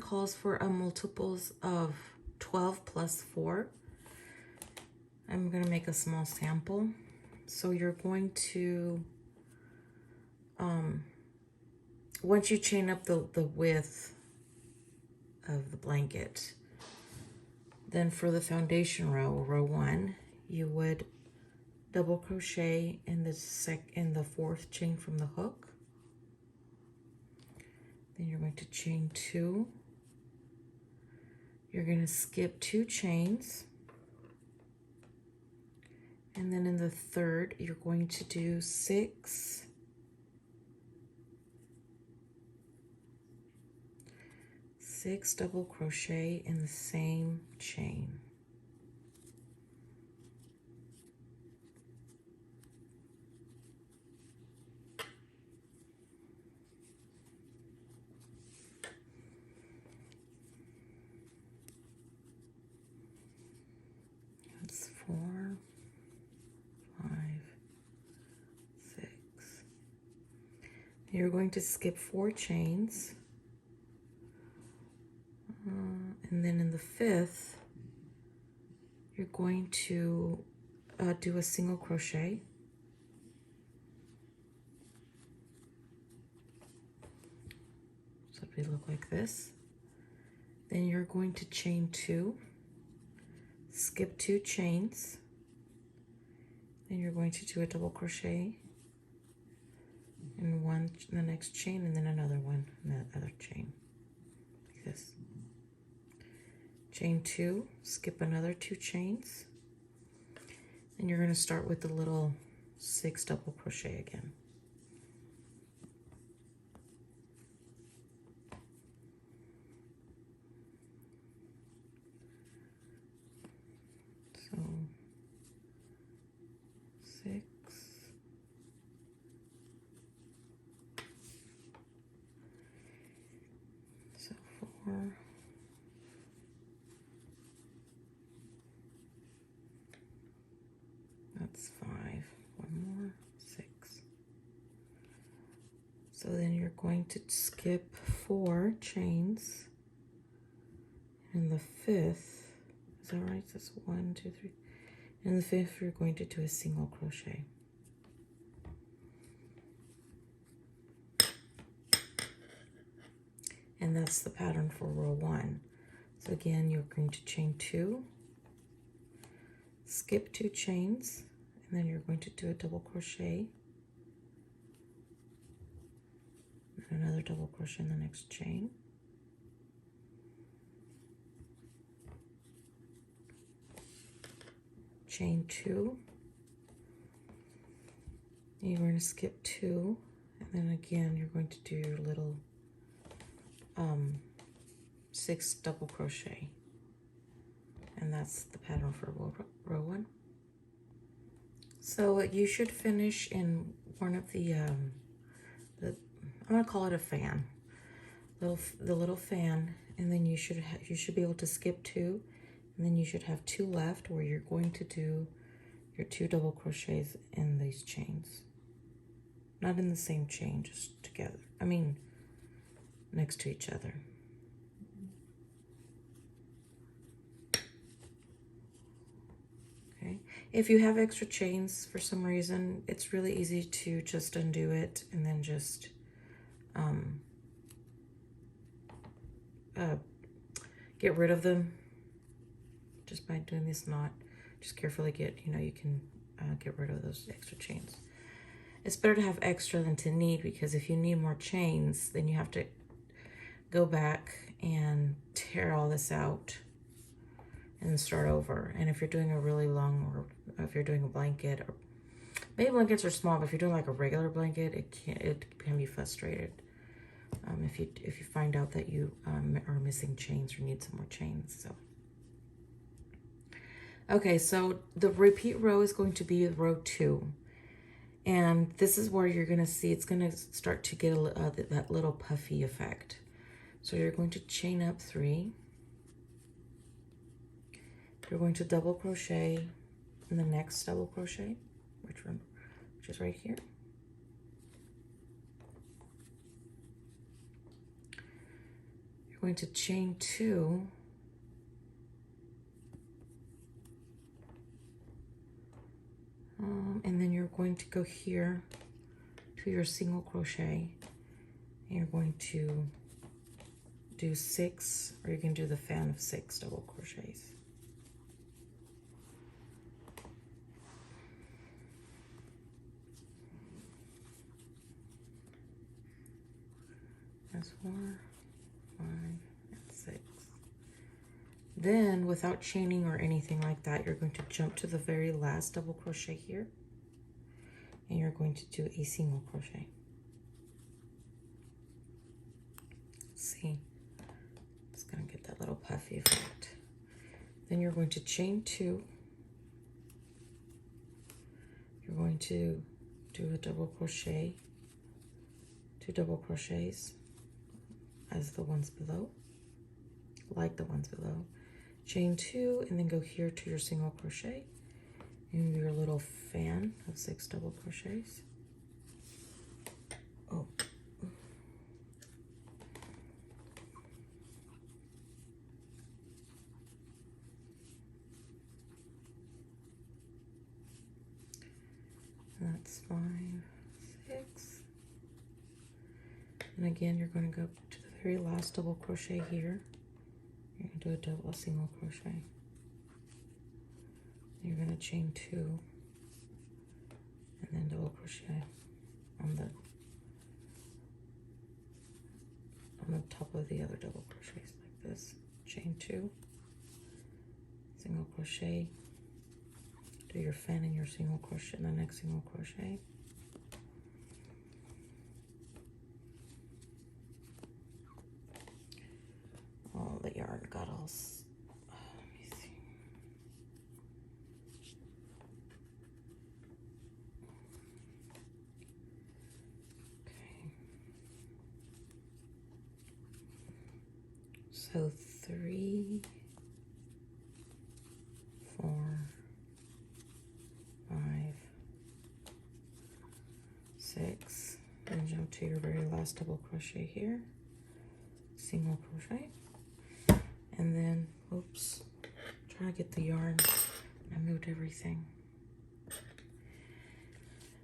calls for a multiples of 12 plus 4. I'm going to make a small sample. So you're going to, once you chain up the width of the blanket, then for the foundation row, row 1, you would double crochet in the fourth chain from the hook. Then you're going to chain 2. You're going to skip 2 chains. And then in the third, you're going to do 6 double crochet in the same chain. That's 4, 5, 6. You're going to skip 4 chains. And then in the fifth, you're going to do a single crochet. So it would look like this. Then you're going to chain 2, skip 2 chains. Then you're going to do a double crochet in the next chain, and then another one in the other chain, like this. Chain 2, skip another 2 chains, and you're going to start with the little 6 double crochet again. So 6, so 4, that's 5, one more, 6. So then you're going to skip 4 chains. In the fifth, is that right? That's 1, 2, 3. In the fifth, you're going to do a single crochet. And that's the pattern for row 1. So again, you're going to chain 2, skip 2 chains, and then you're going to do a double crochet, and another double crochet in the next chain. Chain 2, and you're going to skip 2, and then again you're going to do your little 6 double crochet, and that's the pattern for row 1. So you should finish in one of the I'm gonna call it a fan, the little fan, and then you should be able to skip 2, and then you should have 2 left where you're going to do your 2 double crochets in these chains, not in the same chain, just together. I mean, next to each other. Okay. If you have extra chains for some reason, it's really easy to just undo it and then just get rid of them just by doing this knot. Just carefully you can get rid of those extra chains. It's better to have extra than to need, because if you need more chains, then you have to go back and tear all this out and then start over. And if you're doing a really long, or if you're doing a blanket, or maybe blankets are small, but if you're doing like a regular blanket, it can be frustrated if you find out that you are missing chains or need some more chains. So okay, so the repeat row is going to be row 2. And this is where you're going to see it's going to start to get that little puffy effect. So you're going to chain up 3. You're going to double crochet in the next double crochet, which is right here. You're going to chain 2. And then you're going to go here to your single crochet, and you're going to do 6, or you can do the fan of 6 double crochets. That's 4, 5, and 6. Then, without chaining or anything like that, you're going to jump to the very last double crochet here, and you're going to do a single crochet. See, it's going to get that little puffy effect. Then you're going to chain 2. You're going to do a double crochet, 2 double crochets as the ones below, like the ones below. Chain 2, and then go here to your single crochet and your little fan of 6 double crochets. Oh. That's 5, 6. And again, you're going to go to the very last double crochet here. You're going to do a single crochet. You're going to chain 2 and then double crochet on the top of the other double crochets like this. Chain 2, single crochet, do your fan in your single crochet, the next single crochet. Oh, the yarn got all, let me see. Okay. So 3, 4, 5, 6, and jump to your very last double crochet here, single crochet. And then, oops, trying to get the yarn. I moved everything.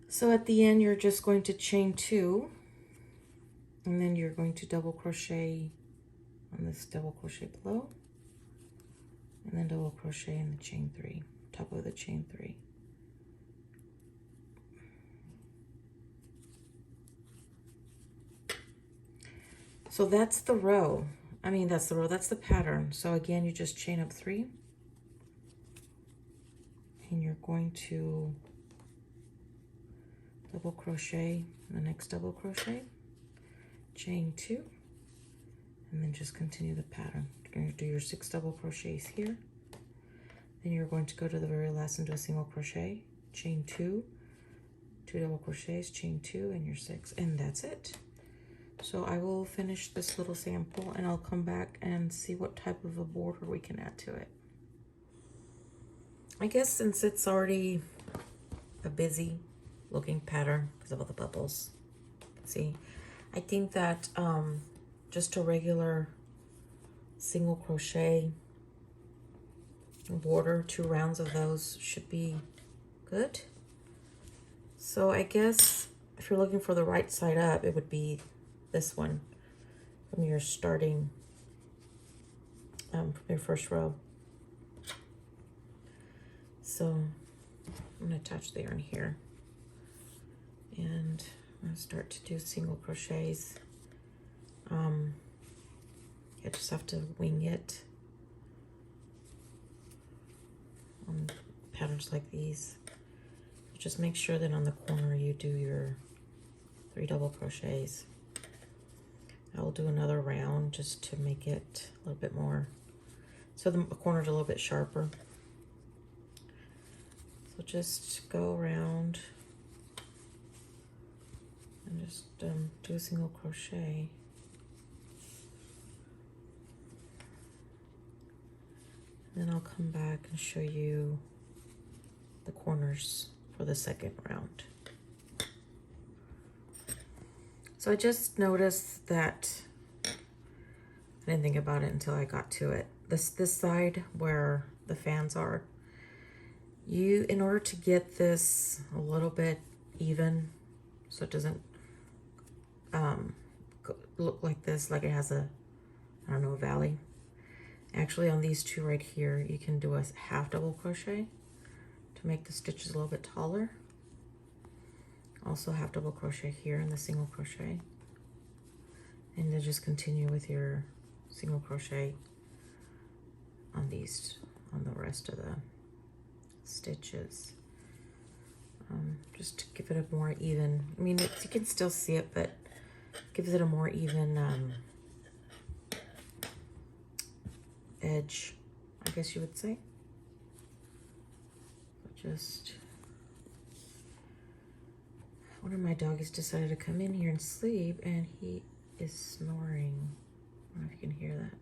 So at the end, you're just going to chain 2, and then you're going to double crochet on this double crochet below, and then double crochet in the chain 3, top of the chain 3. So that's the row. That's the row, that's the pattern. So again, you just chain up 3, and you're going to double crochet in the next double crochet, chain 2, and then just continue the pattern. You're going to do your 6 double crochets here. Then you're going to go to the very last and do a single crochet, chain 2, 2 double crochets, chain 2, and your 6, and that's it. So I will finish this little sample, and I'll come back and see what type of a border we can add to it. I guess since it's already a busy looking pattern because of all the bubbles, see, I think that just a regular single crochet border, 2 rounds of those should be good. So I guess if you're looking for the right side up, it would be this one from your starting, from your first row. So I'm going to attach the yarn here, and I'm going to start to do single crochets. You just have to wing it on patterns like these. Just make sure that on the corner you do your 3 double crochets. I will do another round just to make it a little bit more, so the corner's a little bit sharper. So just go around and just do a single crochet. And then I'll come back and show you the corners for the second round. So I just noticed that, didn't think about it until I got to it. This side where the fans are, in order to get this a little bit even, so it doesn't look like this, like it has a, I don't know, a valley. Actually, on these two right here, you can do a half double crochet to make the stitches a little bit taller. Also half double crochet here in the single crochet. And then just continue with your single crochet on these, on the rest of the stitches. Just to give it a more even, I mean, you can still see it, but gives it a more even edge, I guess you would say. Just, one of my doggies decided to come in here and sleep, and he is snoring. I don't know if you can hear that.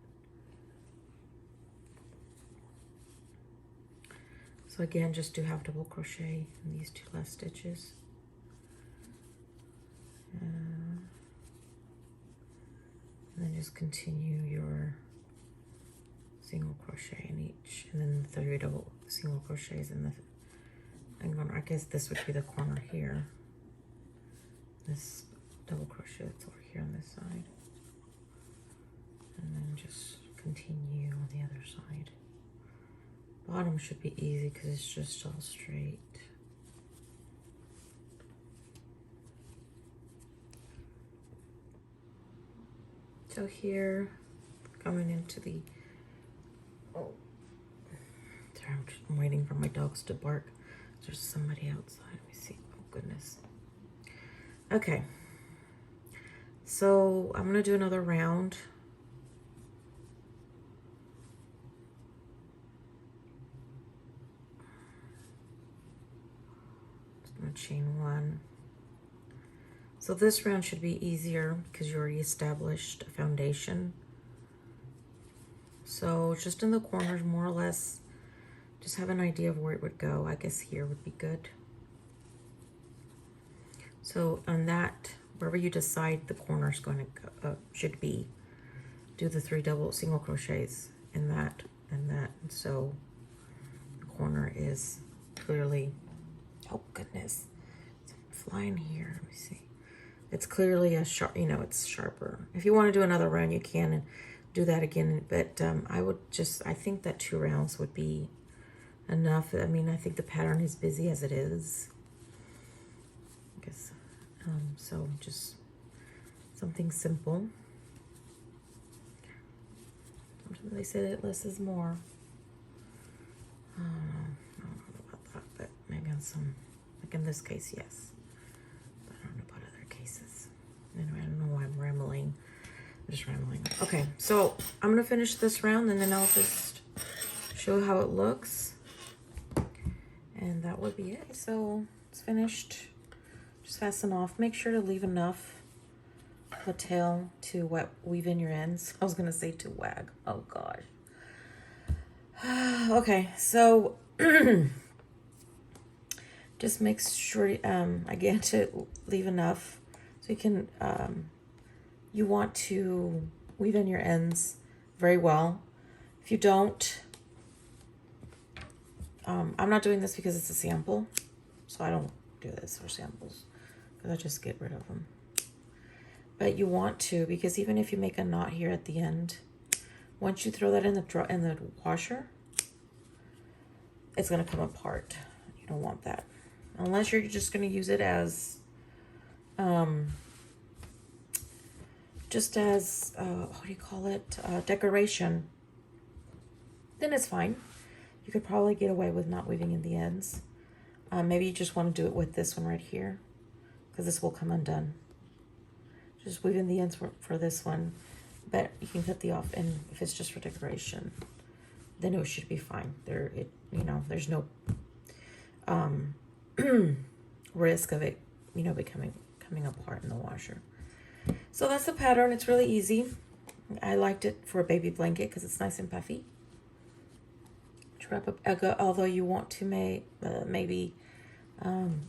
So again, just do half double crochet in these two last stitches. And then just continue your single crochet in each, and then 3 double single crochets in the, I guess this would be the corner here. This double crochet that's over here on this side. And then just continue on the other side. Bottom should be easy because it's just all straight. So here, going into the, oh, sorry, I'm waiting for my dogs to bark. There's somebody outside. Let me see. Oh, goodness. Okay. So I'm going to do another round. I'm going to chain 1. So this round should be easier because you already established a foundation. So just in the corners, more or less, just have an idea of where it would go. I guess here would be good. So on that, wherever you decide the corner is going to go, should be, do the 3 double single crochets in that and that. And so the corner is clearly, oh goodness, it's flying here. Let me see. It's clearly a sharp, you know, it's sharper. If you want to do another round, you can and do that again. But I would just, I think that 2 rounds would be enough. I mean, I think the pattern is busy as it is. I guess, so just something simple. Sometimes they say that less is more. I don't know about that, but maybe on some, like in this case, yes. But I don't know about other cases. Anyway, I don't know why I'm rambling. I'm just rambling. Okay, so I'm gonna finish this round and then I'll just show how it looks. And that would be it. So it's finished. Just fasten off. Make sure to leave enough of a tail to weave in your ends. I was gonna say to wag. Oh gosh. Okay, so just make sure again to leave enough so you can you want to weave in your ends very well. If you don't, I'm not doing this because it's a sample, so I don't do this for samples because I just get rid of them. But you want to, because even if you make a knot here at the end, once you throw that in the washer, it's gonna come apart. You don't want that, unless you're just gonna use it as, just as what do you call it? Decoration. Then it's fine. You could probably get away with not weaving in the ends. Maybe you just want to do it with this one right here, because this will come undone. Just weave in the ends for this one, but you can cut the off, and if it's just for decoration, then it should be fine. You know, there's no risk of it, you know, coming apart in the washer. So that's the pattern. It's really easy. I liked it for a baby blanket because it's nice and puffy. Wrap up, although you want to maybe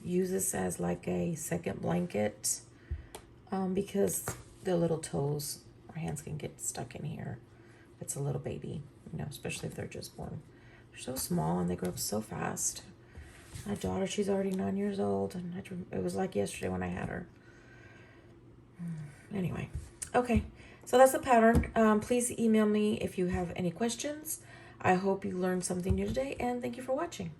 use this as like a second blanket, because the little toes or hands can get stuck in here. it's a little baby, you know, especially if they're just born. They're so small and they grow up so fast. My daughter, she's already 9 years old, and it was like yesterday when I had her. Anyway, okay, so that's the pattern. Please email me if you have any questions. I hope you learned something new today, and thank you for watching.